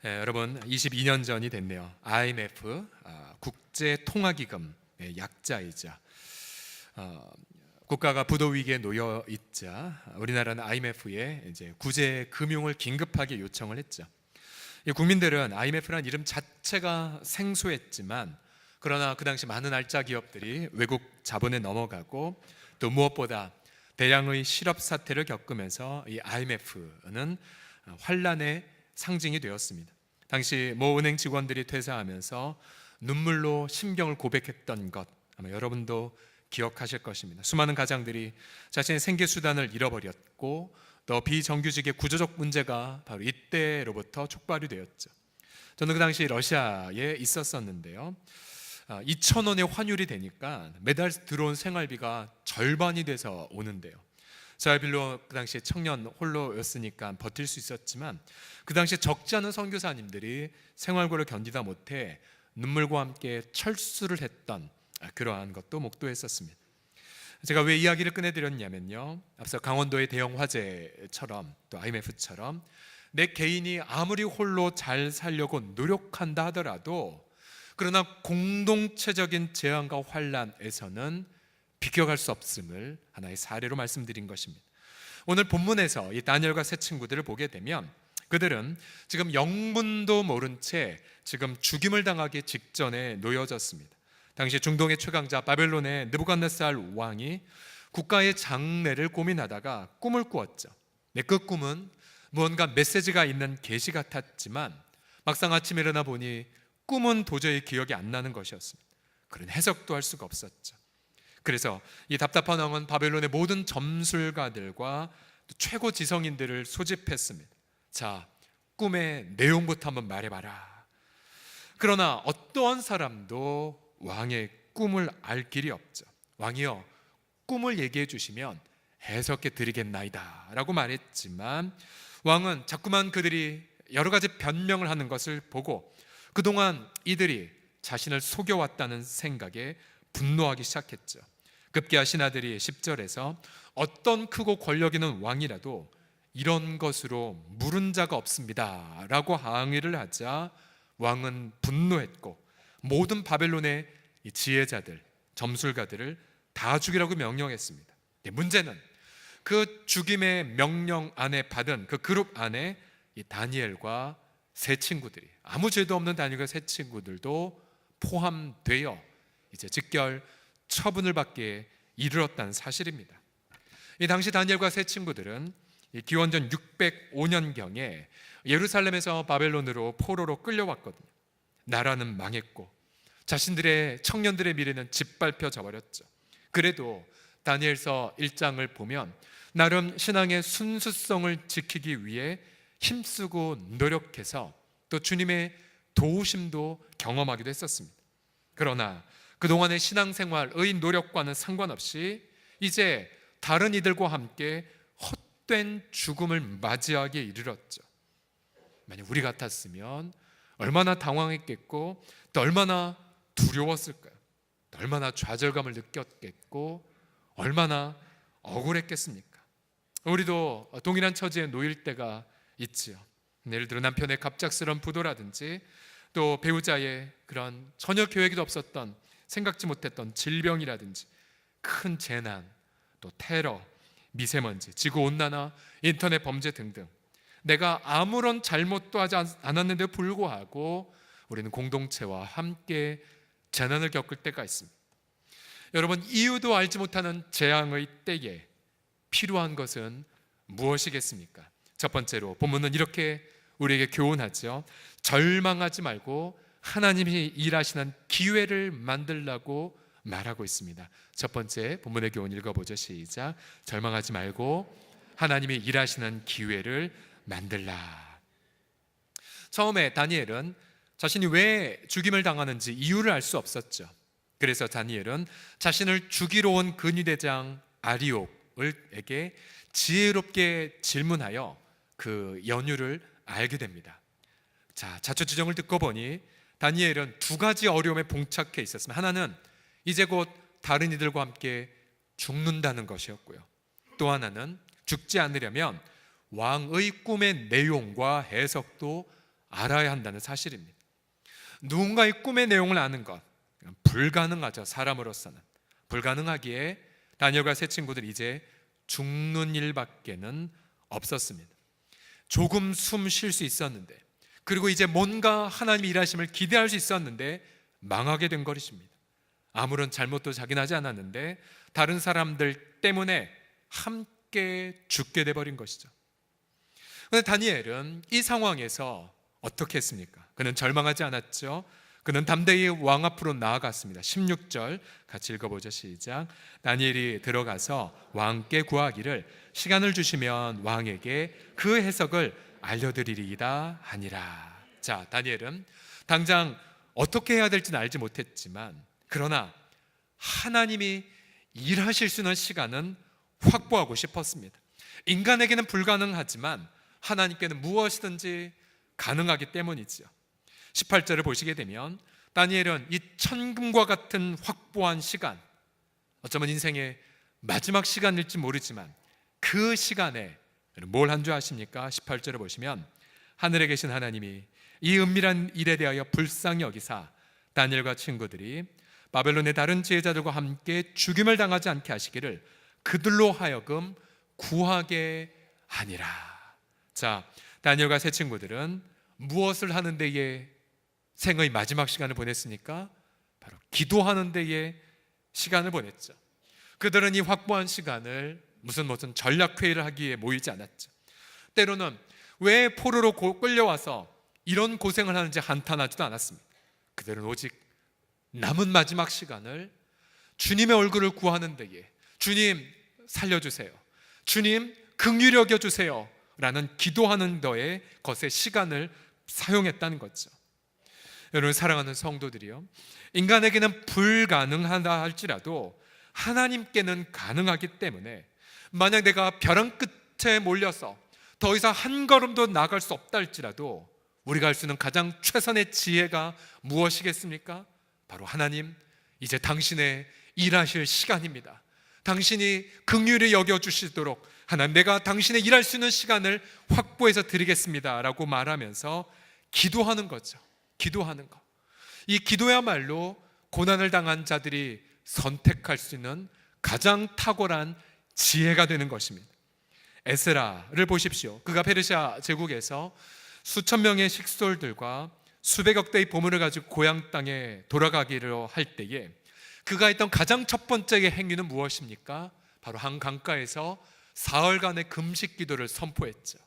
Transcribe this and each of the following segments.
여러분 22년 전이 됐네요. IMF 국제통화기금의 약자이자 국가가 부도 위기에 놓여 있자 우리나라는 IMF에 이제 구제 금융을 긴급하게 요청을 했죠. 이 국민들은 IMF라는 이름 자체가 생소했지만 그러나 그 당시 많은 알짜 기업들이 외국 자본에 넘어가고 또 무엇보다 대량의 실업 사태를 겪으면서 이 IMF는 환란의 상징이 되었습니다. 당시 모 은행 직원들이 퇴사하면서 눈물로 심경을 고백했던 것 아마 여러분도 기억하실 것입니다. 수많은 가장들이 자신의 생계 수단을 잃어버렸고 또 비정규직의 구조적 문제가 바로 이때로부터 촉발이 되었죠. 저는 그 당시 러시아에 있었었는데요. 2,000원의 환율이 되니까 매달 들어온 생활비가 절반이 돼서 오는데요. 저야 빌로 그 당시에 청년 홀로였으니까 버틸 수 있었지만 그 당시에 적지 않은 선교사님들이 생활고를 견디다 못해 눈물과 함께 철수를 했던 그러한 것도 목도했었습니다. 제가 왜 이야기를 꺼내드렸냐면요, 앞서 강원도의 대형 화재처럼 또 IMF처럼 내 개인이 아무리 홀로 잘 살려고 노력한다 하더라도 그러나 공동체적인 재앙과 환란에서는 비껴갈 수 없음을 하나의 사례로 말씀드린 것입니다. 오늘 본문에서 이 다니엘과 세 친구들을 보게 되면 그들은 지금 영문도 모른 채 지금 죽임을 당하기 직전에 놓여졌습니다. 당시 중동의 최강자 바벨론의 느부갓네살 왕이 국가의 장래를 고민하다가 꿈을 꾸었죠. 그 꿈은 무언가 메시지가 있는 계시 같았지만 막상 아침에 일어나 보니 꿈은 도저히 기억이 안 나는 것이었습니다. 그런 해석도 할 수가 없었죠. 그래서 이 답답한 왕은 바벨론의 모든 점술가들과 최고 지성인들을 소집했습니다. 자, 꿈의 내용부터 한번 말해봐라. 그러나 어떠한 사람도 왕의 꿈을 알 길이 없죠. 왕이여, 꿈을 얘기해 주시면 해석해 드리겠나이다 라고 말했지만 왕은 자꾸만 그들이 여러 가지 변명을 하는 것을 보고 그동안 이들이 자신을 속여왔다는 생각에 분노하기 시작했죠. 급기야 신하들이 10절에서 어떤 크고 권력 있는 왕이라도 이런 것으로 물은 자가 없습니다 라고 항의를 하자 왕은 분노했고 모든 바벨론의 지혜자들, 점술가들을 다 죽이라고 명령했습니다. 문제는 그 죽임의 명령 안에 받은 그 그룹 안에 이 다니엘과 세 친구들이, 아무 죄도 없는 다니엘과 세 친구들도 포함되어 이제 직결 처분을 받기에 이르렀다는 사실입니다. 이 당시 다니엘과 세 친구들은 기원전 605년경에 예루살렘에서 바벨론으로 포로로 끌려왔거든요. 나라는 망했고 자신들의 청년들의 미래는 짓밟혀져 버렸죠. 그래도 다니엘서 1장을 보면 나름 신앙의 순수성을 지키기 위해 힘쓰고 노력해서 또 주님의 도우심도 경험하기도 했었습니다. 그러나 그동안의 신앙생활의 노력과는 상관없이 이제 다른 이들과 함께 헛된 죽음을 맞이하기에 이르렀죠. 만약 우리 같았으면 얼마나 당황했겠고 또 얼마나 두려웠을까요? 또 얼마나 좌절감을 느꼈겠고 얼마나 억울했겠습니까? 우리도 동일한 처지에 놓일 때가 있지요. 예를 들어 남편의 갑작스러운 부도라든지 또 배우자의 그런 전혀 계획에도 없었던 생각지 못했던 질병이라든지 큰 재난, 또 테러, 미세먼지, 지구온난화, 인터넷 범죄 등등 내가 아무런 잘못도 하지 않았는데도 불구하고 우리는 공동체와 함께 재난을 겪을 때가 있습니다. 여러분, 이유도 알지 못하는 재앙의 때에 필요한 것은 무엇이겠습니까? 첫 번째로 본문은 이렇게 우리에게 교훈하죠. 절망하지 말고 하나님이 일하시는 기회를 만들라고 말하고 있습니다. 첫 번째 본문의 교훈 읽어보죠. 시작. 절망하지 말고 하나님이 일하시는 기회를 만들라. 처음에 다니엘은 자신이 왜 죽임을 당하는지 이유를 알 수 없었죠. 그래서 다니엘은 자신을 죽이러 온 근위대장 아리옥에게 지혜롭게 질문하여 그 연유를 알게 됩니다. 자, 자초지종을 듣고 보니 다니엘은 두 가지 어려움에 봉착해 있었습니다. 하나는 이제 곧 다른 이들과 함께 죽는다는 것이었고요. 또 하나는 죽지 않으려면 왕의 꿈의 내용과 해석도 알아야 한다는 사실입니다. 누군가의 꿈의 내용을 아는 것, 불가능하죠. 사람으로서는 불가능하기에 다니엘과 세 친구들이 이제 죽는 일밖에는 없었습니다. 조금 숨 쉴 수 있었는데, 그리고 이제 뭔가 하나님의 일하심을 기대할 수 있었는데 망하게 된 것입니다. 아무런 잘못도 자기는 하지 않았는데 다른 사람들 때문에 함께 죽게 돼버린 것이죠. 그런데 다니엘은 이 상황에서 어떻게 했습니까? 그는 절망하지 않았죠. 그는 담대히 왕 앞으로 나아갔습니다. 16절 같이 읽어보죠. 시작. 다니엘이 들어가서 왕께 구하기를 시간을 주시면 왕에게 그 해석을 알려드리리이다 하니라. 자, 다니엘은 당장 어떻게 해야 될지는 알지 못했지만, 그러나 하나님이 일하실 수 있는 시간은 확보하고 싶었습니다. 인간에게는 불가능하지만 하나님께는 무엇이든지 가능하기 때문이죠. 18절을 보시게 되면 다니엘은 이 천금과 같은 확보한 시간, 어쩌면 인생의 마지막 시간일지 모르지만 그 시간에 뭘 한 줄 아십니까? 18절을 보시면 하늘에 계신 하나님이 이 은밀한 일에 대하여 불쌍히 여기사 다니엘과 친구들이 바벨론의 다른 지혜자들과 함께 죽임을 당하지 않게 하시기를 그들로 하여금 구하게 하니라. 자, 다니엘과 세 친구들은 무엇을 하는 데에 생의 마지막 시간을 보냈습니까? 바로 기도하는 데에 시간을 보냈죠. 그들은 이 확보한 시간을 무슨 전략회의를 하기 위해 모이지 않았죠. 때로는 왜 포로로 끌려와서 이런 고생을 하는지 한탄하지도 않았습니다. 그들은 오직 남은 마지막 시간을 주님의 얼굴을 구하는 데에, 주님 살려주세요, 주님 긍휼히 여겨주세요 라는 기도하는 것에 시간을 사용했다는 거죠. 여러분 사랑하는 성도들이요, 인간에게는 불가능하다 할지라도 하나님께는 가능하기 때문에 만약 내가 벼랑 끝에 몰려서 더 이상 한 걸음도 나갈 수 없다 할지라도 우리가 할 수 있는 가장 최선의 지혜가 무엇이겠습니까? 바로 하나님, 이제 당신의 일하실 시간입니다. 당신이 긍휼히 여겨주시도록 하나님, 내가 당신의 일할 수 있는 시간을 확보해서 드리겠습니다 라고 말하면서 기도하는 거죠. 기도하는 것. 이 기도야말로 고난을 당한 자들이 선택할 수 있는 가장 탁월한 지혜가 되는 것입니다. 에스라를 보십시오. 그가 페르시아 제국에서 수천 명의 식솔들과 수백억 대의 보물을 가지고 고향 땅에 돌아가기로 할 때에 그가 했던 가장 첫 번째 행위는 무엇입니까? 바로 한 강가에서 사흘간의 금식 기도를 선포했죠.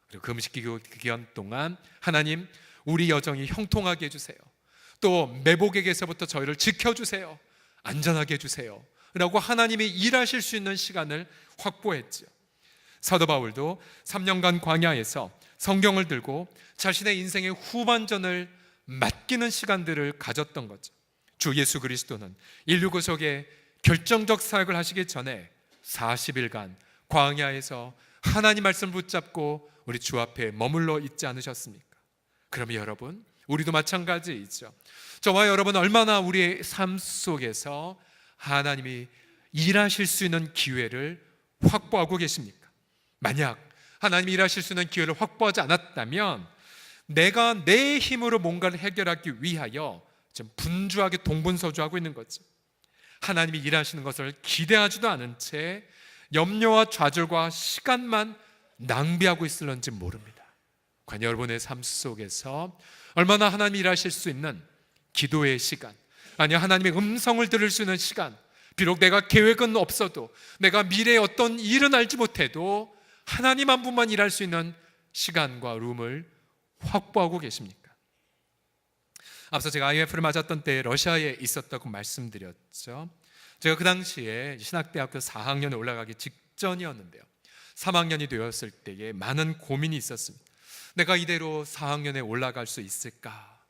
그리고 금식 기간 동안 하나님, 우리 여정이 형통하게 해주세요. 또 매복에게서부터 저희를 지켜주세요. 안전하게 해주세요 라고 하나님이 일하실 수 있는 시간을 확보했죠. 사도 바울도 3년간 광야에서 성경을 들고 자신의 인생의 후반전을 맡기는 시간들을 가졌던 거죠. 주 예수 그리스도는 인류 구속에 결정적 사역을 하시기 전에 40일간 광야에서 하나님 말씀을 붙잡고 우리 주 앞에 머물러 있지 않으셨습니까? 그러면 여러분, 우리도 마찬가지이죠. 저와 여러분 얼마나 우리의 삶 속에서 하나님이 일하실 수 있는 기회를 확보하고 계십니까? 만약 하나님이 일하실 수 있는 기회를 확보하지 않았다면 내가 내 힘으로 뭔가를 해결하기 위하여 지금 분주하게 동분서주하고 있는 거죠. 하나님이 일하시는 것을 기대하지도 않은 채 염려와 좌절과 시간만 낭비하고 있을런지 모릅니다. 과연 여러분의 삶 속에서 얼마나 하나님이 일하실 수 있는 기도의 시간, 아니 하나님의 음성을 들을 수 있는 시간, 비록 내가 계획은 없어도, 내가 미래에 어떤 일은 알지 못해도 하나님 한 분만 일할 수 있는 시간과 룸을 확보하고 계십니까? 앞서 제가 IMF를 맞았던 때 러시아에 있었다고 말씀드렸죠. 제가 그 당시에 신학대학교 4학년에 올라가기 직전이었는데요, 3학년이 되었을 때에 많은 고민이 있었습니다. 내가 이대로 4학년에 올라갈 수 있을까?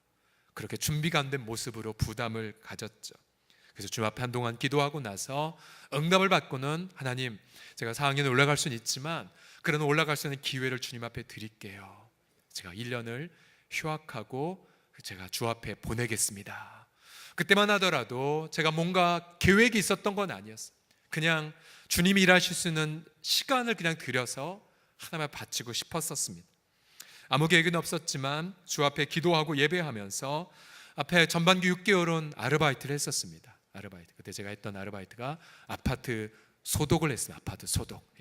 그렇게 준비가 안 된 모습으로 부담을 가졌죠. 그래서 주 앞에 한동안 기도하고 나서 응답을 받고는 하나님, 제가 4학년에 올라갈 수는 있지만 그런 올라갈 수 있는 기회를 주님 앞에 드릴게요. 제가 1년을 휴학하고 제가 주 앞에 보내겠습니다. 그때만 하더라도 제가 뭔가 계획이 있었던 건 아니었어요. 그냥 주님이 일하실 수 있는 시간을 그냥 들여서 하나님을 바치고 싶었었습니다. 아무 계획은 없었지만 주 앞에 기도하고 예배하면서 앞에 전반기 6개월은 아르바이트를 했었습니다. 아르바이트. 그때 제가 했던 아르바이트가 아파트 소독을 했어요. 아파트 소독.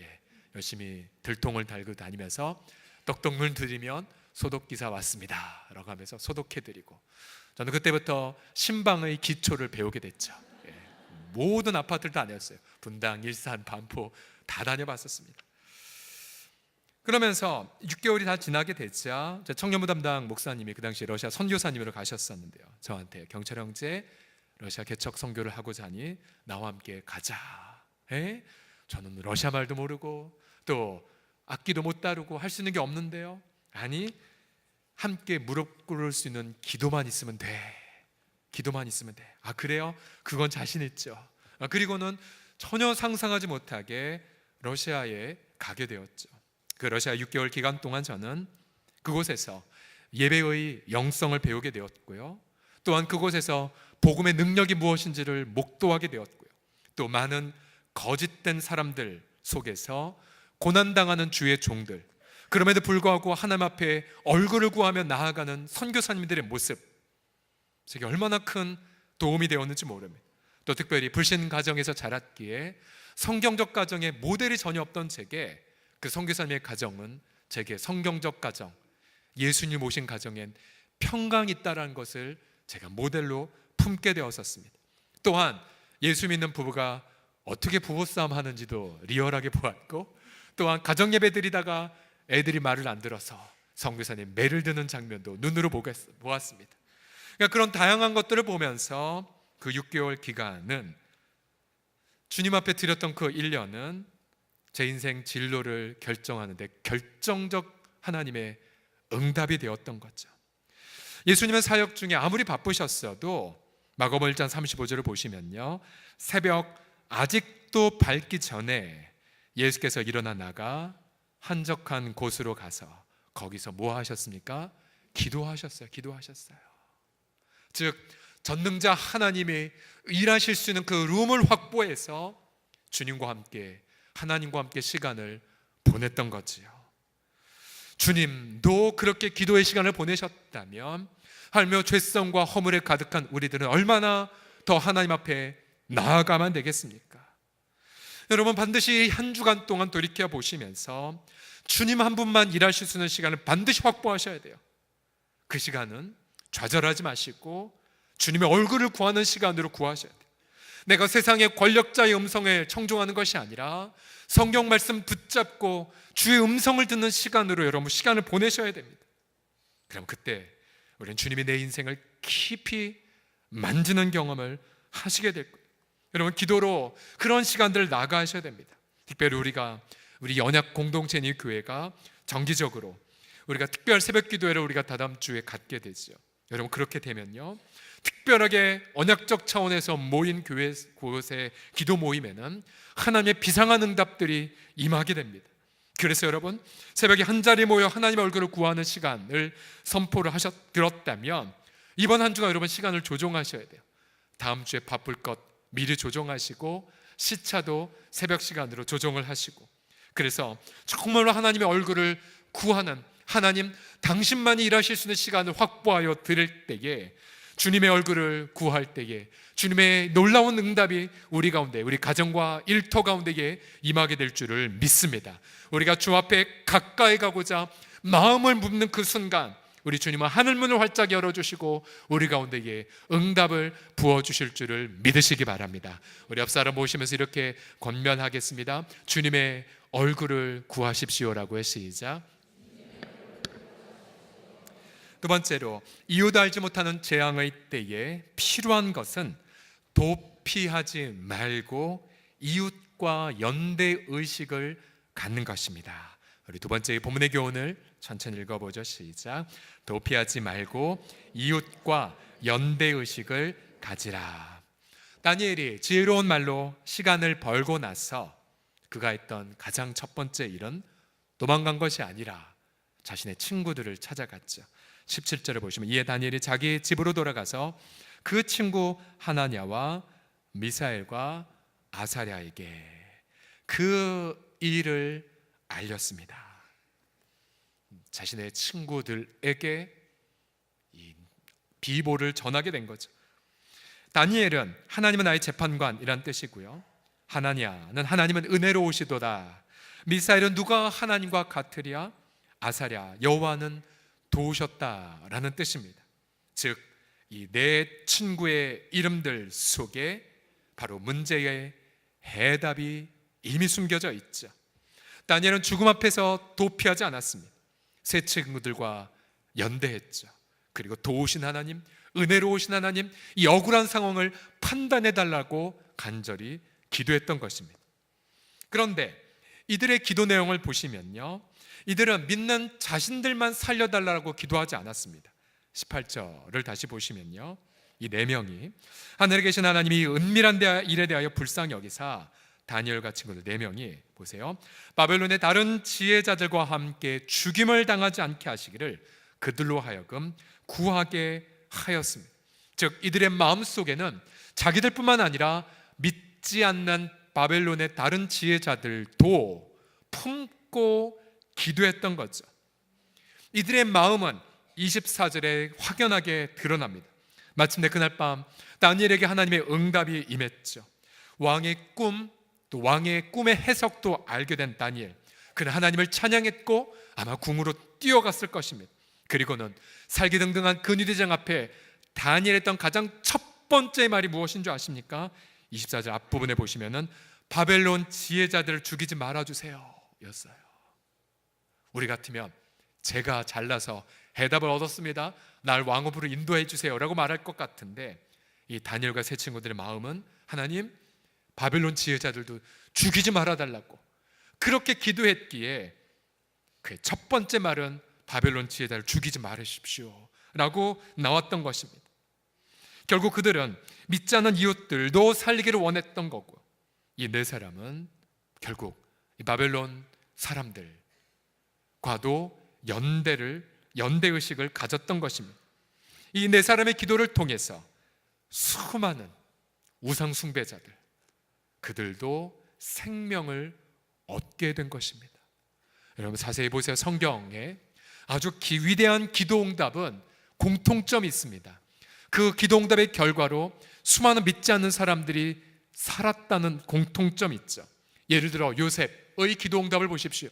열심히 들통을 달고 다니면서 떡떡물 들이면 소독기사 왔습니다 라고 하면서 소독해드리고, 저는 그때부터 신방의 기초를 배우게 됐죠. 모든 아파트를 다 다녔어요. 분당, 일산, 반포 다 다녀봤었습니다. 그러면서 6개월이 다 지나게 됐자 청년부 담당 목사님이 그 당시 러시아 선교사님으로 가셨었는데요, 저한테 경철 형제 러시아 개척 선교를 하고자 하니 나와 함께 가자. 저는 러시아 말도 모르고 또 악기도 못 다루고 할 수 있는 게 없는데요. 아니, 함께 무릎 꿇을 수 있는 기도만 있으면 돼. 기도만 있으면 돼. 아, 그래요? 그건 자신 있죠. 그리고는 전혀 상상하지 못하게 러시아에 가게 되었죠. 그 러시아 6개월 기간 동안 저는 그곳에서 예배의 영성을 배우게 되었고요, 또한 그곳에서 복음의 능력이 무엇인지를 목도하게 되었고요, 또 많은 거짓된 사람들 속에서 고난당하는 주의 종들, 그럼에도 불구하고 하나님 앞에 얼굴을 구하며 나아가는 선교사님들의 모습, 제게 얼마나 큰 도움이 되었는지 모릅니다. 또 특별히 불신 가정에서 자랐기에 성경적 가정에 모델이 전혀 없던 제게 그 선교사님의 가정은 제게 성경적 가정, 예수님 오신 가정엔 평강이 있다는 것을 제가 모델로 품게 되었었습니다. 또한 예수 믿는 부부가 어떻게 부부싸움 하는지도 리얼하게 보았고, 또한 가정 예배 드리다가 애들이 말을 안 들어서 선교사님 매를 드는 장면도 눈으로 보았습니다. 그러니까 그런 다양한 것들을 보면서 그 6개월 기간은, 주님 앞에 드렸던 그 1년은 제 인생 진로를 결정하는 데 결정적 하나님의 응답이 되었던 거죠. 예수님은 사역 중에 아무리 바쁘셨어도 마가복음 1장 35절을 보시면요, 새벽 아직도 밝기 전에 예수께서 일어나 나가 한적한 곳으로 가서 거기서 뭐 하셨습니까? 기도하셨어요. 즉 전능자 하나님이 일하실 수 있는 그 룸을 확보해서 주님과 함께, 하나님과 함께 시간을 보냈던 거지요. 주님도 그렇게 기도의 시간을 보내셨다면 하며 죄성과 허물에 가득한 우리들은 얼마나 더 하나님 앞에 나아가면 되겠습니까? 여러분, 반드시 한 주간 동안 돌이켜 보시면서 주님 한 분만 일하실 수 있는 시간을 반드시 확보하셔야 돼요. 그 시간은 좌절하지 마시고 주님의 얼굴을 구하는 시간으로 구하셔야 돼요. 내가 세상의 권력자의 음성에 청종하는 것이 아니라 성경 말씀 붙잡고 주의 음성을 듣는 시간으로 여러분 시간을 보내셔야 됩니다. 그럼 그때 우리는 주님이 내 인생을 깊이 만지는 경험을 하시게 될 거예요. 여러분, 기도로 그런 시간들을 나가셔야 됩니다. 특별히 우리 연약 공동체인 이 교회가 정기적으로 우리가 특별 새벽 기도회를 우리가 다다음 주에 갖게 되죠. 여러분, 그렇게 되면요, 특별하게 언약적 차원에서 모인 교회 곳의 기도 모임에는 하나님의 비상한 응답들이 임하게 됩니다. 그래서 여러분, 새벽에 한 자리 모여 하나님의 얼굴을 구하는 시간을 선포를 들었다면 이번 한 주간 여러분 시간을 조정하셔야 돼요. 다음 주에 바쁠 것 미리 조정하시고 시차도 새벽 시간으로 조정을 하시고, 그래서 정말로 하나님의 얼굴을 구하는, 하나님 당신만이 일하실 수 있는 시간을 확보하여 드릴 때에, 주님의 얼굴을 구할 때에 주님의 놀라운 응답이 우리 가운데, 우리 가정과 일터 가운데에 임하게 될 줄을 믿습니다. 우리가 주 앞에 가까이 가고자 마음을 묻는 그 순간 우리 주님은 하늘문을 활짝 열어주시고 우리 가운데에 응답을 부어주실 줄을 믿으시기 바랍니다. 우리 옆사람 모시면서 이렇게 권면하겠습니다. 주님의 얼굴을 구하십시오라고 시작. 두 번째로, 이유도 알지 못하는 재앙의 때에 필요한 것은 도피하지 말고 이웃과 연대의식을 갖는 것입니다. 우리 두 번째 본문의 교훈을 천천히 읽어보죠. 시작. 도피하지 말고 이웃과 연대의식을 가지라. 다니엘이 지혜로운 말로 시간을 벌고 나서 그가 했던 가장 첫 번째 일은 도망간 것이 아니라 자신의 친구들을 찾아갔죠. 17절을 보시면, 이에 다니엘이 자기 집으로 돌아가서 그 친구 하나냐와 미사엘과 아사랴에게 그 일을 알렸습니다. 자신의 친구들에게 이 비보를 전하게 된 거죠. 다니엘은 하나님은 나의 재판관이란 뜻이고요, 하나냐는 하나님은 은혜로우시도다, 미사엘은 누가 하나님과 같으랴, 아사랴 여호와는 도우셨다라는 뜻입니다. 즉, 이 네 친구의 이름들 속에 바로 문제의 해답이 이미 숨겨져 있죠. 다니엘은 죽음 앞에서 도피하지 않았습니다. 세 친구들과 연대했죠. 그리고 도우신 하나님, 은혜로우신 하나님, 이 억울한 상황을 판단해 달라고 간절히 기도했던 것입니다. 그런데 이들의 기도 내용을 보시면요, 이들은 믿는 자신들만 살려달라고 기도하지 않았습니다. 18절을 다시 보시면요, 이 네 명이 하늘에 계신 하나님이 은밀한 일에 대하여 불쌍히 여기사 다니엘과 친구들 네 명이 보세요, 바벨론의 다른 지혜자들과 함께 죽임을 당하지 않게 하시기를 그들로 하여금 구하게 하였습니다. 즉, 이들의 마음속에는 자기들뿐만 아니라 믿지 않는 바벨론의 다른 지혜자들도 품고 기도했던 거죠. 이들의 마음은 24절에 확연하게 드러납니다. 마침내 그날 밤 다니엘에게 하나님의 응답이 임했죠. 왕의 꿈, 또 왕의 꿈의 해석도 알게 된 다니엘, 그는 하나님을 찬양했고 아마 궁으로 뛰어갔을 것입니다. 그리고는 살기등등한 근위대장 앞에 다니엘 했던 가장 첫 번째 말이 무엇인 줄 아십니까? 24절 앞부분에 보시면은 바벨론 지혜자들을 죽이지 말아주세요 였어요. 우리 같으면 제가 잘나서 해답을 얻었습니다, 날 왕업으로 인도해 주세요 라고 말할 것 같은데, 이 다니엘과 세 친구들의 마음은 하나님, 바벨론 지혜자들도 죽이지 말아달라고 그렇게 기도했기에 그의 첫 번째 말은 바벨론 지혜자를 죽이지 말으십시오 라고 나왔던 것입니다. 결국 그들은 믿지 않는 이웃들도 살리기를 원했던 거고, 이 네 사람은 결국 이 바벨론 사람들과도 연대의식을 가졌던 것입니다. 이 네 사람의 기도를 통해서 수많은 우상 숭배자들, 그들도 생명을 얻게 된 것입니다. 여러분 자세히 보세요. 성경에 아주 위대한 기도응답은 공통점이 있습니다. 그 기도응답의 결과로 수많은 믿지 않는 사람들이 살았다는 공통점이 있죠. 예를 들어 요셉의 기도응답을 보십시오.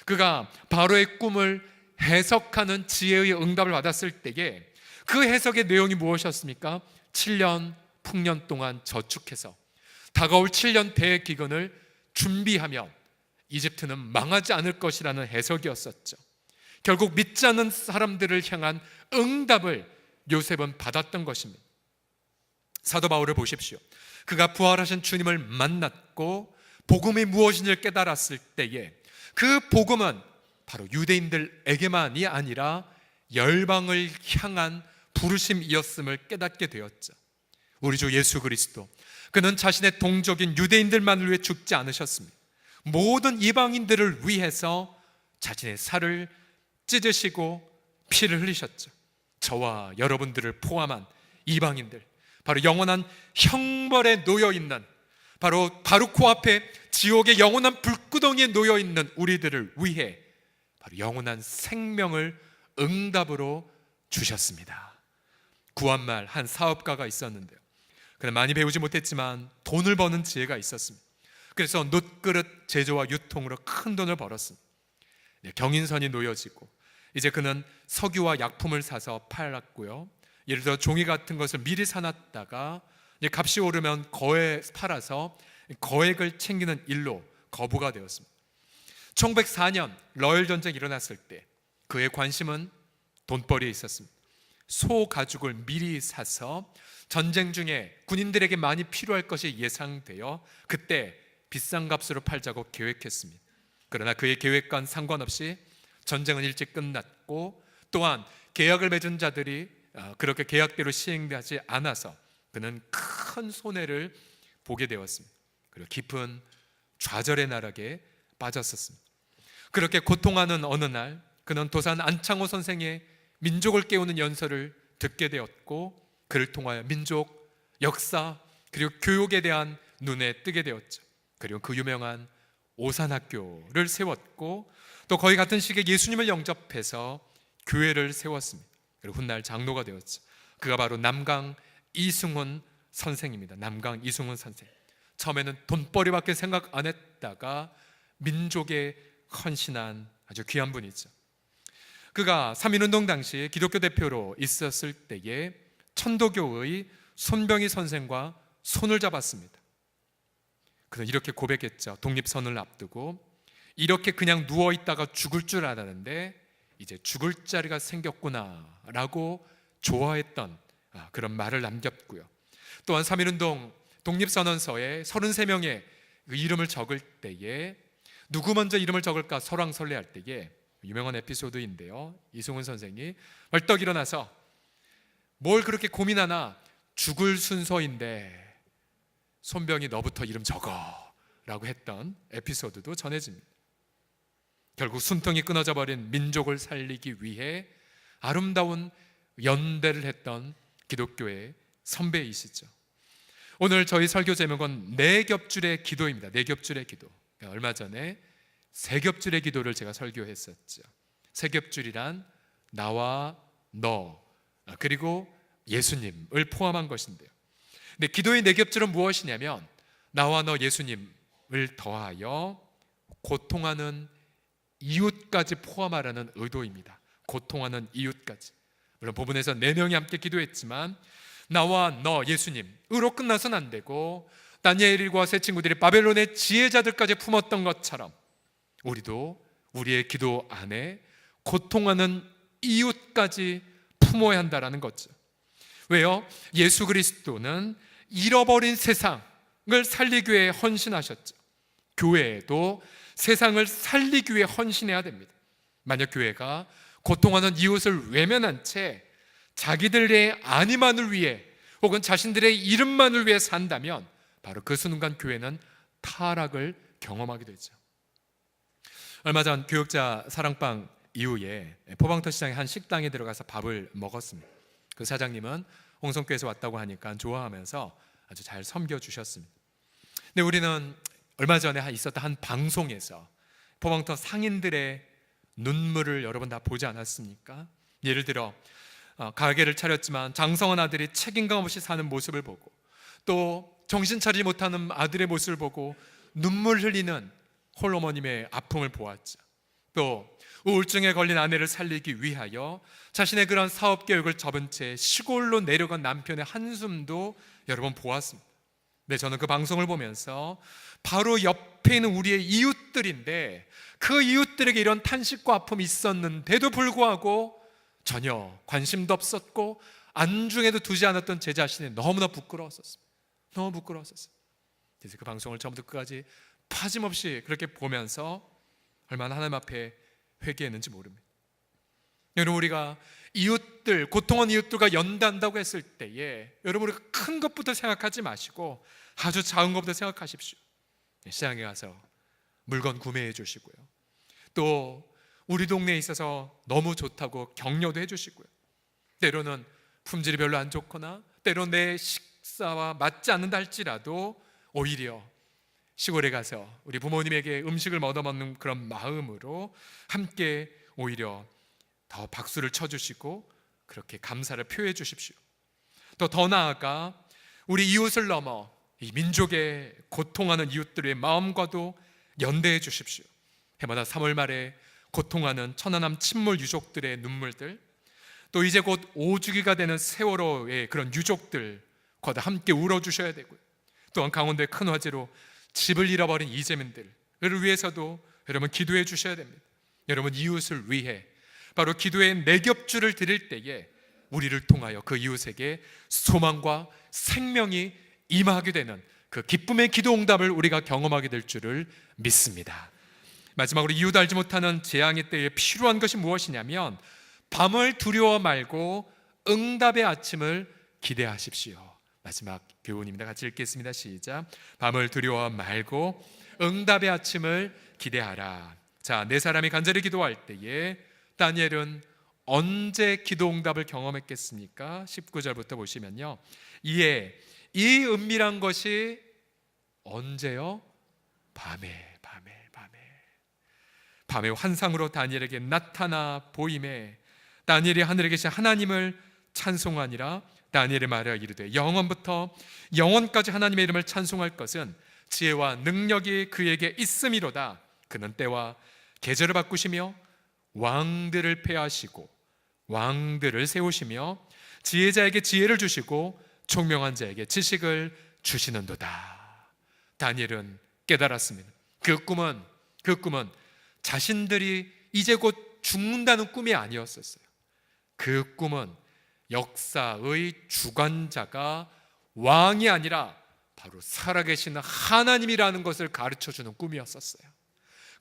그가 바로의 꿈을 해석하는 지혜의 응답을 받았을 때에 그 해석의 내용이 무엇이었습니까? 7년 풍년 동안 저축해서 다가올 7년 대기근을 준비하면 이집트는 망하지 않을 것이라는 해석이었었죠. 결국 믿지 않는 사람들을 향한 응답을 요셉은 받았던 것입니다. 사도 바울을 보십시오. 그가 부활하신 주님을 만났고 복음이 무엇인지를 깨달았을 때에 그 복음은 바로 유대인들에게만이 아니라 열방을 향한 부르심이었음을 깨닫게 되었죠. 우리 주 예수 그리스도, 그는 자신의 동족인 유대인들만을 위해 죽지 않으셨습니다. 모든 이방인들을 위해서 자신의 살을 찢으시고 피를 흘리셨죠. 저와 여러분들을 포함한 이방인들, 바로 영원한 형벌에 놓여있는, 바로 코앞에 지옥의 영원한 불구덩이에 놓여있는 우리들을 위해 바로 영원한 생명을 응답으로 주셨습니다. 구한말 한 사업가가 있었는데요, 그는 많이 배우지 못했지만 돈을 버는 지혜가 있었습니다. 그래서 놋그릇 제조와 유통으로 큰 돈을 벌었습니다. 경인선이 놓여지고 이제 그는 석유와 약품을 사서 팔았고요, 예를 들어 종이 같은 것을 미리 사놨다가 값이 오르면 팔아서 거액을 챙기는 일로 거부가 되었습니다. 1904년 러일 전쟁이 일어났을 때 그의 관심은 돈벌이에 있었습니다. 소 가죽을 미리 사서 전쟁 중에 군인들에게 많이 필요할 것이 예상되어 그때 비싼 값으로 팔자고 계획했습니다. 그러나 그의 계획과는 상관없이 전쟁은 일찍 끝났고, 또한 계약을 맺은 자들이 그렇게 계약대로 시행되지 않아서 그는 큰 손해를 보게 되었습니다. 그리고 깊은 좌절의 나락에 빠졌었습니다. 그렇게 고통하는 어느 날 그는 도산 안창호 선생의 민족을 깨우는 연설을 듣게 되었고, 그를 통하여 민족, 역사, 그리고 교육에 대한 눈에 뜨게 되었죠. 그리고 그 유명한 오산학교를 세웠고, 또 거의 같은 시기에 예수님을 영접해서 교회를 세웠습니다. 그리고 훗날 장로가 되었죠. 그가 바로 남강 이승훈 선생입니다. 남강 이승훈 선생. 처음에는 돈벌이밖에 생각 안 했다가 민족에 헌신한 아주 귀한 분이죠. 그가 3.1운동 당시 기독교 대표로 있었을 때에 천도교의 손병희 선생과 손을 잡았습니다. 그는 이렇게 고백했죠. 독립선을 앞두고 이렇게 그냥 누워있다가 죽을 줄 알았는데 이제 죽을 자리가 생겼구나 라고 좋아했던 그런 말을 남겼고요. 또한 3.1운동 독립선언서에 33명의 이름을 적을 때에 누구 먼저 이름을 적을까 설왕설래할 때에 유명한 에피소드인데요, 이승훈 선생이 벌떡 일어나서 뭘 그렇게 고민하나, 죽을 순서인데 손병희 너부터 이름 적어 라고 했던 에피소드도 전해집니다. 결국 숨통이 끊어져 버린 민족을 살리기 위해 아름다운 연대를 했던 기독교의 선배이시죠. 오늘 저희 설교 제목은 네 겹줄의 기도입니다. 네 겹줄의 기도. 얼마 전에 세 겹줄의 기도를 제가 설교했었죠. 세 겹줄이란 나와 너 그리고 예수님을 포함한 것인데요. 근데 기도의 네 겹줄은 무엇이냐면 나와 너 예수님을 더하여 고통하는 이웃까지 포함하라는 의도입니다. 고통하는 이웃까지. 물론 부분에서 4명이 함께 기도했지만 나와 너 예수님으로 끝나서는 안 되고 다니엘과 세 친구들이 바벨론의 지혜자들까지 품었던 것처럼 우리도 우리의 기도 안에 고통하는 이웃까지 품어야 한다는 거죠. 왜요? 예수 그리스도는 잃어버린 세상을 살리기 위해 헌신하셨죠. 교회도 세상을 살리기 위해 헌신해야 됩니다. 만약 교회가 고통하는 이웃을 외면한 채 자기들의 안위만을 위해 혹은 자신들의 이름만을 위해 산다면 바로 그 순간 교회는 타락을 경험하게 되죠. 얼마 전 교역자 사랑방 이후에 포방터 시장의 한 식당에 들어가서 밥을 먹었습니다. 그 사장님은 홍성교에서 왔다고 하니까 좋아하면서 아주 잘 섬겨주셨습니다. 근데 우리는 얼마 전에 있었던 한 방송에서 포방터 상인들의 눈물을 여러분 다 보지 않았습니까? 예를 들어 가게를 차렸지만 장성한 아들이 책임감 없이 사는 모습을 보고, 또 정신 차리지 못하는 아들의 모습을 보고 눈물 흘리는 홀어머님의 아픔을 보았죠. 또 우울증에 걸린 아내를 살리기 위하여 자신의 그런 사업 계획을 접은 채 시골로 내려간 남편의 한숨도 여러분 보았습니다. 네, 저는 그 방송을 보면서 바로 옆에 있는 우리의 이웃들인데 그 이웃들에게 이런 탄식과 아픔이 있었는데도 불구하고 전혀 관심도 없었고 안중에도 두지 않았던 제 자신이 너무나 부끄러웠었습니다. 너무 부끄러웠었어요. 그래서 그 방송을 처음부터 끝까지 빠짐없이 그렇게 보면서 얼마나 하나님 앞에 회개했는지 모릅니다. 여러분, 우리가 이웃들, 고통한 이웃들과 연단다고 했을 때에 여러분, 우리가 큰 것부터 생각하지 마시고 아주 작은 것부터 생각하십시오. 시장에 가서 물건 구매해 주시고요, 또 우리 동네에 있어서 너무 좋다고 격려도 해주시고요, 때로는 품질이 별로 안 좋거나 때로 내 식사와 맞지 않는다 할지라도 오히려 시골에 가서 우리 부모님에게 음식을 얻어먹는 그런 마음으로 함께 오히려 더 박수를 쳐주시고 그렇게 감사를 표해 주십시오. 또 더 나아가 우리 이웃을 넘어 이 민족의 고통하는 이웃들의 마음과도 연대해 주십시오. 해마다 3월 말에 고통하는 천안함 침몰 유족들의 눈물들, 또 이제 곧 5주기가 되는 세월호의 그런 유족들과도 함께 울어주셔야 되고요, 또한 강원도의 큰 화재로 집을 잃어버린 이재민들을 위해서도 여러분 기도해 주셔야 됩니다. 여러분, 이웃을 위해 바로 기도의 네 겹줄을 드릴 때에 우리를 통하여 그 이웃에게 소망과 생명이 임하게 되는 그 기쁨의 기도 응답을 우리가 경험하게 될 줄을 믿습니다. 마지막으로 이웃 알지 못하는 재앙의 때에 필요한 것이 무엇이냐면 밤을 두려워 말고 응답의 아침을 기대하십시오. 마지막 교훈입니다. 같이 읽겠습니다. 시작. 밤을 두려워 말고 응답의 아침을 기대하라. 자, 네 사람이 간절히 기도할 때에 다니엘은 언제 기도 응답을 경험했겠습니까? 19절부터 보시면요, 이에 이 은밀한 것이 언제요? 밤에 밤에 환상으로 다니엘에게 나타나 보임에 다니엘이 하늘에 계신 하나님을 찬송하니라. 다니엘의 말하여 이르되 영원부터 영원까지 하나님의 이름을 찬송할 것은 지혜와 능력이 그에게 있음이로다. 그는 때와 계절을 바꾸시며 왕들을 폐하시고 왕들을 세우시며 지혜자에게 지혜를 주시고 총명한 자에게 지식을 주시는도다. 다니엘은 깨달았습니다. 그 꿈은 자신들이 이제 곧 죽는다는 꿈이 아니었었어요. 그 꿈은 역사의 주관자가 왕이 아니라 바로 살아계신 하나님이라는 것을 가르쳐주는 꿈이었었어요.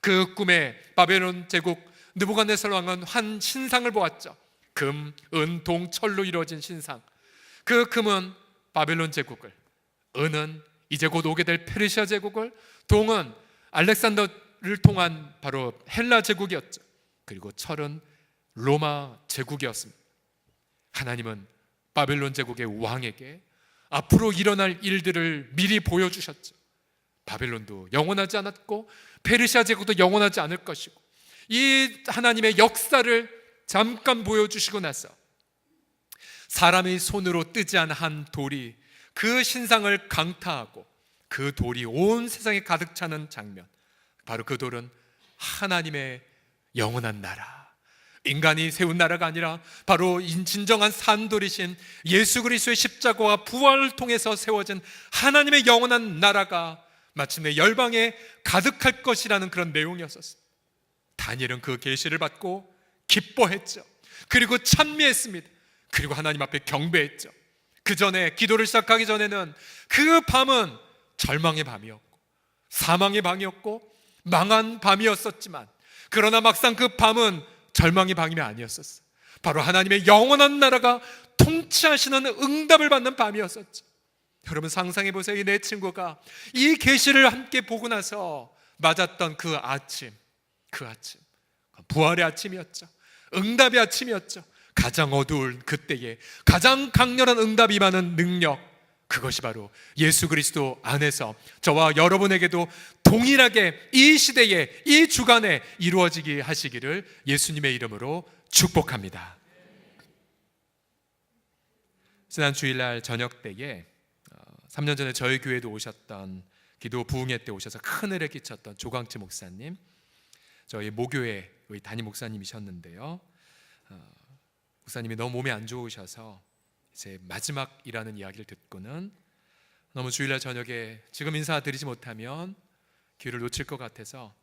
그 꿈에 바벨론 제국 느부갓네살 왕은 한 신상을 보았죠. 금, 은, 동, 철로 이루어진 신상. 그 금은 바벨론 제국을, 은은 이제 곧 오게 될 페르시아 제국을, 동은 알렉산더를 통한 바로 헬라 제국이었죠. 그리고 철은 로마 제국이었습니다. 하나님은 바벨론 제국의 왕에게 앞으로 일어날 일들을 미리 보여주셨죠. 바벨론도 영원하지 않았고 페르시아 제국도 영원하지 않을 것이고, 이 하나님의 역사를 잠깐 보여주시고 나서 사람의 손으로 뜨지 않은 한 돌이 그 신상을 강타하고 그 돌이 온 세상에 가득 차는 장면, 바로 그 돌은 하나님의 영원한 나라, 인간이 세운 나라가 아니라 바로 진정한 산돌이신 예수 그리스도의 십자가와 부활을 통해서 세워진 하나님의 영원한 나라가 마침내 열방에 가득할 것이라는 그런 내용이었었어요. 다니엘은 그 계시를 받고 기뻐했죠. 그리고 찬미했습니다. 그리고 하나님 앞에 경배했죠. 그 전에 기도를 시작하기 전에는 그 밤은 절망의 밤이었고 사망의 밤이었고 망한 밤이었었지만, 그러나 막상 그 밤은 절망의 밤이 아니었었어요. 바로 하나님의 영원한 나라가 통치하시는 응답을 받는 밤이었었죠. 여러분 상상해 보세요. 내 친구가 이 계시를 함께 보고 나서 맞았던 그 아침, 부활의 아침이었죠. 응답의 아침이었죠. 가장 어두울 그때에 가장 강렬한 응답이 임하는 능력, 그것이 바로 예수 그리스도 안에서 저와 여러분에게도 동일하게 이 시대에 이 주간에 이루어지게 하시기를 예수님의 이름으로 축복합니다. 지난 주일날 저녁 때에 3년 전에 저희 교회도 오셨던, 기도 부흥회 때 오셔서 큰 은혜 끼쳤던 조광치 목사님, 저희 모교회의 담임 목사님이셨는데요. 목사님이 너무 몸이 안 좋으셔서 이제 마지막이라는 이야기를 듣고는 너무 주일날 저녁에 지금 인사드리지 못하면 기회를 놓칠 것 같아서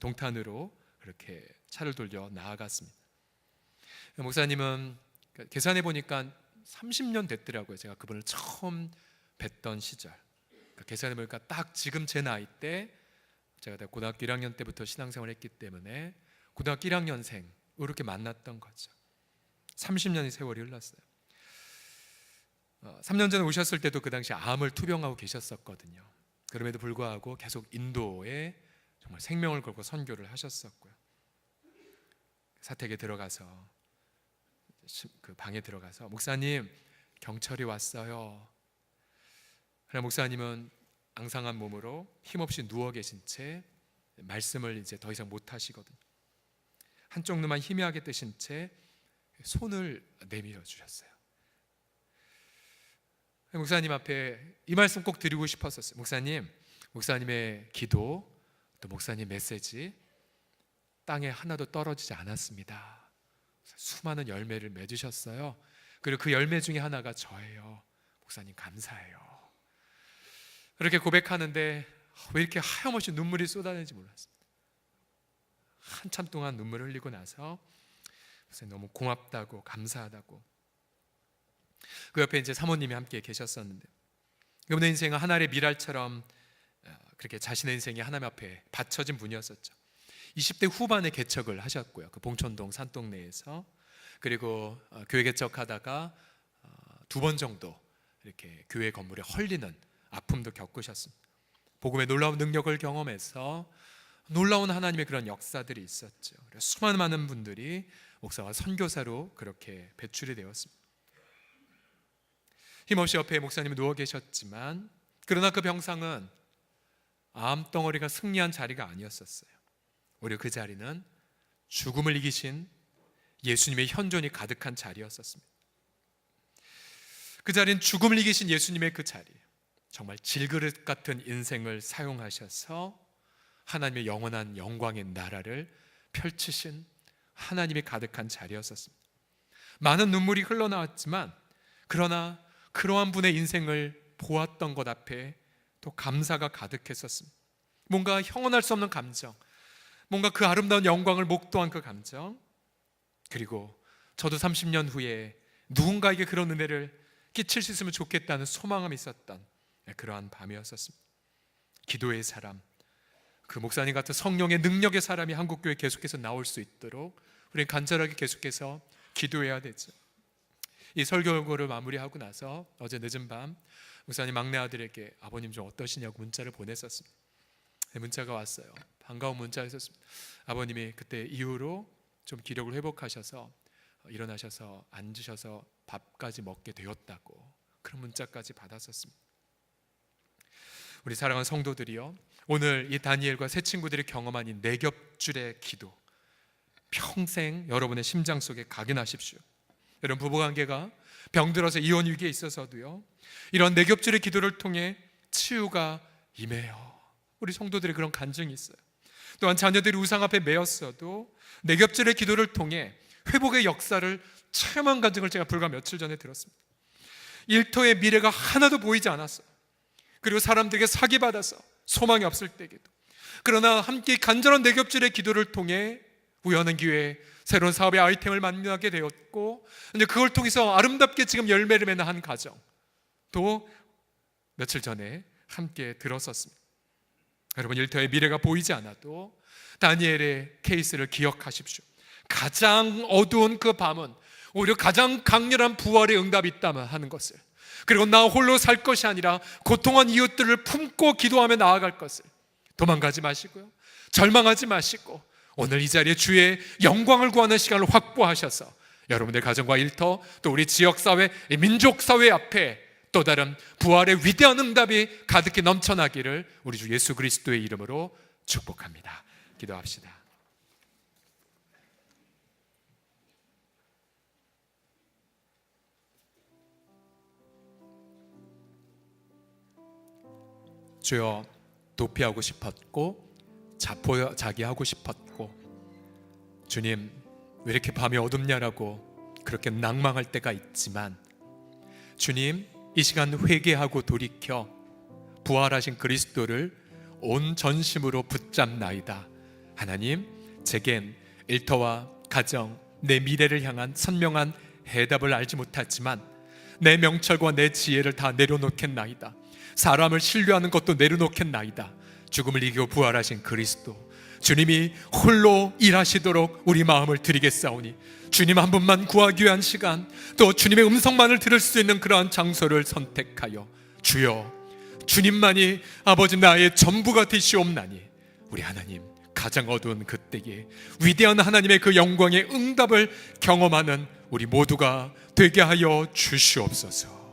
동탄으로 그렇게 차를 돌려 나아갔습니다. 목사님은 계산해 보니까 30년 됐더라고요. 제가 그분을 처음 뵀던 시절. 계산해 보니까 딱 지금 제 나이 때, 제가 고등학교 1학년 때부터 신앙생활을 했기 때문에 고등학교 1학년생 이렇게 만났던 거죠. 30년의 세월이 흘렀어요. 3년 전에 오셨을 때도 그 당시 암을 투병하고 계셨었거든요. 그럼에도 불구하고 계속 인도에 정말 생명을 걸고 선교를 하셨었고요. 사택에 들어가서, 그 방에 들어가서 목사님 경찰이 왔어요. 그러나 목사님은 앙상한 몸으로 힘없이 누워 계신 채 말씀을 이제 더 이상 못 하시거든요. 한쪽 눈만 희미하게 뜨신 채 손을 내밀어 주셨어요. 목사님 앞에 이 말씀 꼭 드리고 싶었었어요. 목사님의 기도, 또 목사님 메시지 땅에 하나도 떨어지지 않았습니다. 수많은 열매를 맺으셨어요. 그리고 그 열매 중에 하나가 저예요. 목사님 감사해요. 그렇게 고백하는데 왜 이렇게 하염없이 눈물이 쏟아내는지 몰랐어요. 한참 동안 눈물을 흘리고 나서 목사님 너무 고맙다고, 감사하다고. 그 옆에 이제 사모님이 함께 계셨었는데, 그분의 인생은 하늘의 미랄처럼 그렇게 자신의 인생이 하나님 앞에 바쳐진 분이었었죠. 20대 후반에 개척을 하셨고요. 그 봉천동 산동네에서. 그리고 교회 개척하다가 2번 정도 이렇게 교회 건물에 헐리는 아픔도 겪으셨습니다. 복음의 놀라운 능력을 경험해서 놀라운 하나님의 그런 역사들이 있었죠. 수많은 많은 분들이 목사와 선교사로 그렇게 배출이 되었습니다. 힘없이 옆에 목사님이 누워 계셨지만, 그러나 그 병상은 암덩어리가 승리한 자리가 아니었었어요. 오히려 그 자리는 죽음을 이기신 예수님의 현존이 가득한 자리였었습니다. 그 자리는 죽음을 이기신 예수님의 그 자리, 정말 질그릇 같은 인생을 사용하셔서 하나님의 영원한 영광의 나라를 펼치신 하나님이 가득한 자리였었습니다. 많은 눈물이 흘러나왔지만 그러나 그러한 분의 인생을 보았던 것 앞에 또 감사가 가득했었습니다. 뭔가 형언할 수 없는 감정, 뭔가 그 아름다운 영광을 목도한 그 감정, 그리고 저도 30년 후에 누군가에게 그런 은혜를 끼칠 수 있으면 좋겠다는 소망감이 있었던 그러한 밤이었었습니다. 기도의 사람, 그 목사님 같은 성령의 능력의 사람이 한국교회에 계속해서 나올 수 있도록 우리는 간절하게 계속해서 기도해야 되죠. 이 설교를 마무리하고 나서 어제 늦은 밤 목사님 막내 아들에게 아버님 좀 어떠시냐고 문자를 보냈었습니다. 문자가 왔어요. 반가운 문자였었습니다. 아버님이 그때 이후로 좀 기력을 회복하셔서 일어나셔서 앉으셔서 밥까지 먹게 되었다고, 그런 문자까지 받았었습니다. 우리 사랑하는 성도들이요, 오늘 이 다니엘과 세 친구들이 경험한 이 내겹줄의 기도, 평생 여러분의 심장 속에 각인하십시오. 여러분 부부관계가 병들어서 이혼 위기에 있어서도요, 이런 내겹줄의 기도를 통해 치유가 임해요. 우리 성도들의 그런 간증이 있어요. 또한 자녀들이 우상 앞에 매였어도 내겹줄의 기도를 통해 회복의 역사를 체험한 간증을 제가 불과 며칠 전에 들었습니다. 일터의 미래가 하나도 보이지 않았어요. 그리고 사람들에게 사기받아서 소망이 없을 때에도, 그러나 함께 간절한 내겹줄의 기도를 통해 우연한 기회에 새로운 사업의 아이템을 만나게 되었고, 이제 그걸 통해서 아름답게 지금 열매를 맺는 한 가정 또 며칠 전에 함께 들었었습니다. 여러분, 일터의 미래가 보이지 않아도 다니엘의 케이스를 기억하십시오. 가장 어두운 그 밤은 오히려 가장 강렬한 부활의 응답이 있다면 하는 것을, 그리고 나 홀로 살 것이 아니라 고통한 이웃들을 품고 기도하며 나아갈 것을, 도망가지 마시고요, 절망하지 마시고 오늘 이 자리에 주의 영광을 구하는 시간을 확보하셔서 여러분의 가정과 일터, 또 우리 지역사회, 민족사회 앞에 또 다른 부활의 위대한 응답이 가득히 넘쳐나기를 우리 주 예수 그리스도의 이름으로 축복합니다. 기도합시다. 주여, 도피하고 싶었고 자포자기하고 싶었고, 주님 왜 이렇게 밤이 어둡냐라고 그렇게 낭망할 때가 있지만, 주님 이 시간 회개하고 돌이켜 부활하신 그리스도를 온 전심으로 붙잡나이다. 하나님, 제겐 일터와 가정, 내 미래를 향한 선명한 해답을 알지 못하지만 내 명철과 내 지혜를 다 내려놓겠나이다. 사람을 신뢰하는 것도 내려놓겠나이다. 죽음을 이기고 부활하신 그리스도, 주님이 홀로 일하시도록 우리 마음을 드리겠사오니, 주님 한 분만 구하기 위한 시간, 또 주님의 음성만을 들을 수 있는 그러한 장소를 선택하여 주여, 주님만이 아버지 나의 전부가 되시옵나니, 우리 하나님 가장 어두운 그때에 위대한 하나님의 그 영광의 응답을 경험하는 우리 모두가 되게 하여 주시옵소서.